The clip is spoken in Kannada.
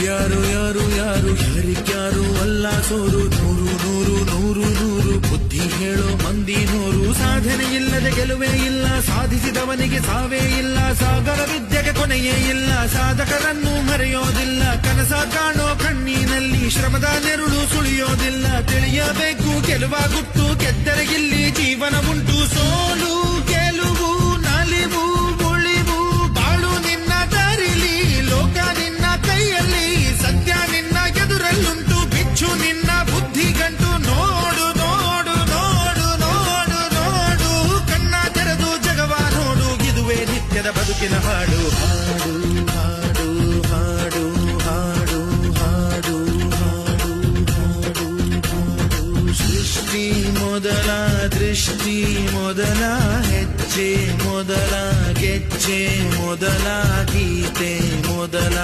ಯಾರು ಯಾರು ಯಾರು ಯಾರಿಗ್ಯಾರು ಅಲ್ಲ ಸೋರು, ನೂರು ನೂರು ನೂರು ನೂರು ಬುದ್ಧಿ ಹೇಳೋ ಮಂದಿ ನೂರು. ಸಾಧನೆ ಇಲ್ಲದೆ ಗೆಲುವೇ ಇಲ್ಲ, ಸಾಧಿಸಿದವನಿಗೆ ಸಾವೇ ಇಲ್ಲ. ಸಾಗರ ವಿದ್ಯೆಗೆ ಕೊನೆಯೇ ಇಲ್ಲ, ಸಾಧಕರನ್ನು ಮರೆಯೋದಿಲ್ಲ. ಕನಸ ಕಾಣೋ ಕಣ್ಣಿನಲ್ಲಿ ಶ್ರಮದ ನೆರುಳು ಸುಳಿಯೋದಿಲ್ಲ. ತಿಳಿಯಬೇಕು ಗೆಲುವ ಗುಟ್ಟು, ಗೆದ್ದರೆ ಇಲ್ಲಿ ಜೀವನ ಉಂಟು. ಸೋಲು ಗೆಲುವು ನಲಿವು ಉಳಿವು ಬಾಳು ನಿನ್ನ ದಾರಿಲಿ, ಲೋಕ ನಿನ್ನ ಕೈಯಲ್ಲಿ, ಸತ್ಯ ನಿನ್ನ ಎದುರಲ್ಲುಂಟು. ಬಿಚ್ಚು ನಿನ್ನ ಬುದ್ಧಿ ಗಂಟು, ನೋಡು ನೋಡು ನೋಡು ನೋಡು ನೋಡು. ಕಣ್ಣ ತೆರೆದು ಜಗವ ನೋಡು, ಇದುವೇ ನಿತ್ಯದ ಬದುಕಿನ ಹಾಡು. ಹಾಡು ಹಾಡು ಹಾಡು ಹಾಡು ಹಾಡು ಹಾಡು ಹಾಡು ಹಾಡು. ಸೃಷ್ಟಿ ಮೊದಲ ದೃಷ್ಟಿ ಮೊದಲ ಹೆಜ್ಜೆ ಮೊದಲ ಗೆಜ್ಜೆ ಮೊದಲ ಗೀತೆ ಮೊದಲ